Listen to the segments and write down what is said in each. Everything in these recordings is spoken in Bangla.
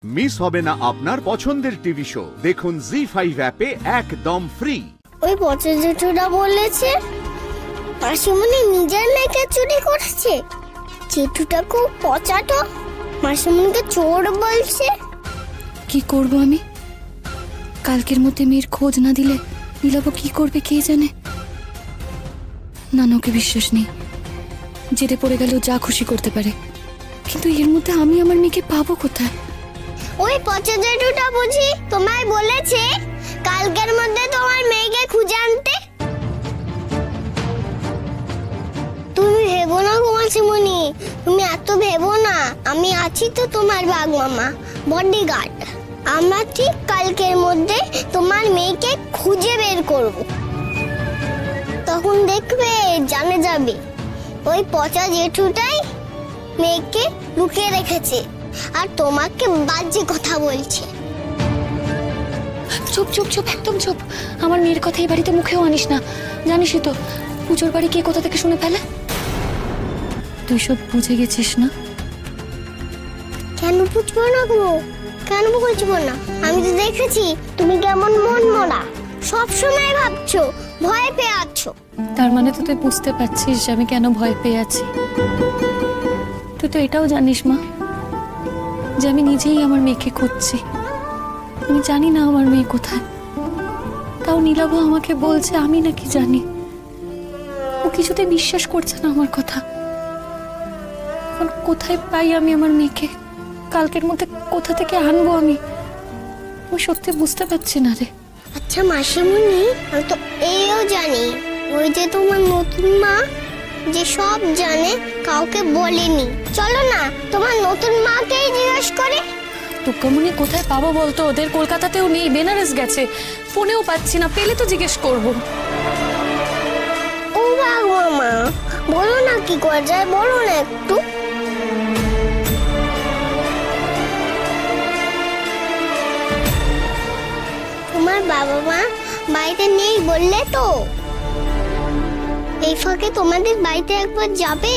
মিস হবে না আপনার পছন্দের টিভি শো। দেখুন জি5 অ্যাপে একদম ফ্রি। ওই পচা জেঠুটা বলেছে মাসিমণি নিজের মেয়েকে চুরি করেছে। জেঠুটা খুব পচাটো, মাসিমণিকে চোর বলছে। কি করব আমি? কালকের মধ্যে মেয়ের খোঁজ না দিলে নীলাভ কি করবে কে জানে। নানাকে বিশ্বাস নেই, জেদে পড়ে গেলেও যা খুশি করতে পারে, কিন্তু এর মধ্যে আমি আমার মেয়েকে পাবো কোথায়? ওই পচা জেঠুটা বুঝি তোমায় বলেছে কালকের মধ্যে তোমার মেয়েকে খুঁজে আনতে। তুমি ভেবো না গো মাসিমণি, তুমি এত ভেবো না। আমি আছি তো তোমার বাঘ মামা, বডিগার্ড। আমরা ঠিক কালকের মধ্যে তোমার মেয়েকে খুঁজে বের করব। তখন দেখবে জানে যাবে ওই পচা জেঠুটাই মেয়েকে লুকিয়ে রেখেছে আর তোমাকে বাজে কথা বলছে। চুপ চুপ চুপ, একদম চুপ। আমার মেয়ের কথা এই বাড়িতে মুখেও আনিস না, জানিসই তো পুজোর বাড়ি কে কোথা থেকে শুনে ফেলে। তুই সব বুঝে গেছিস না? কেন বুঝবো না গো, কেন বুঝবো না? আমি তো দেখেছি তুমি কেমন মন মরা, সব সময় ভাবছো, ভয় পেয়ে আছো। তার মানে তো তুই বুঝতে পারছিস যে আমি কেন ভয় পেয়ে আছি। তুই তো এটাও জানিস মা যে আমি নিজেই আমার মেয়েকে খুঁজছি। আমি জানি না আমার মেয়ে কোথায়, তাও নীলাভ আমাকে বলছে আমি নাকি জানি। ও কিছুতে বিশ্বাস করছে না আমার কথা। এখন কোথায় পাই আমি আমার মেয়েকে? কালকের মধ্যে কোথা থেকে আনবো আমি সত্যি বুঝতে পারছি না রে। আচ্ছা মাসিমণি, আমি তো এইও জানি ওই যে তোমার নতুন মা যে সব জানে কাউকে বলেনি। চলো না তোমার নতুন মাকেই জিজ্ঞেস করে। টুকামুনি কোথায় পাবো বলতো? ওদের কলকাতাতেও নেই, বেনারস গেছে, ফোনেও পাচ্ছি না। পেলে তো জিজ্ঞেস করবো। ও বাঘ মামা, বলো না কি করে যায়, বলো না একটু। তোমার বাবা মা বাড়িতে নেই বললে তো, এই ফাঁকে তোমাদের বাড়িতে একবার যাবে,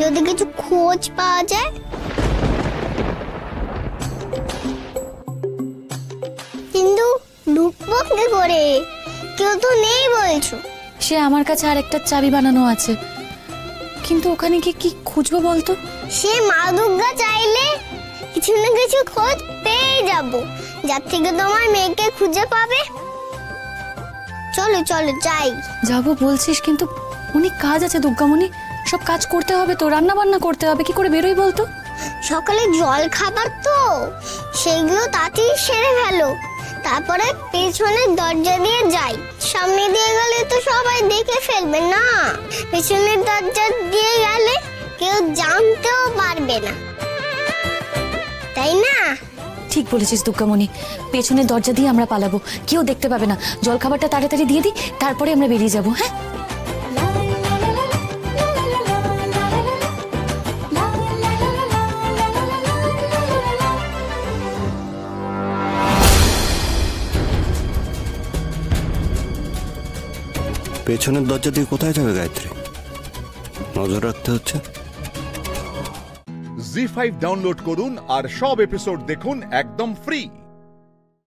যদি কিছু খোঁজ পাওয়া যায়। কিন্তু ঢুকবো কি করে? কেউ তো নেই বলছো। সে আমার কাছে আর একটা চাবি বানানো আছে, কিন্তু ওখানে গিয়ে কি খুঁজবো বলতো? সে মা দুর্গা চাইলে কিছু না কিছু খোঁজ পেয়ে যাবো, যার থেকে তোমার মেয়েকে খুঁজে পাবে। চলো চলো যাই। যাবো বলছিস, কিন্তু অনেক কাজ আছে দুর্গামণি, সব কাজ করতে হবে তো, রান্না বান্না করতে হবে। কি করে বেরোই বলতো? সকালে জল খাবার তো, সেগুলো তাড়াতাড়ি সেরে ফেলো, তারপরে পেছনের দরজা দিয়ে যাই। সামনে দিয়ে গেলে তো সবাই দেখে ফেলবে না, পেছনের দরজা দিয়ে গেলে কেউ জানতেও পারবে না, তাই না? ঠিক বলেছিস দুর্গামণি, পেছনের দরজা দিয়ে আমরা পালাবো, কেউ দেখতে পাবে না। জল খাবারটা তাড়াতাড়ি দিয়ে দিই, তারপরে আমরা বেরিয়ে যাবো। হ্যাঁ, পেছনের দরজা দিয়ে কোথায় যাবে গায়ত্রী? নজর রাখতে হচ্ছে। জি5 ডাউনলোড করুন আর সব এপিসোড দেখুন একদম ফ্রি।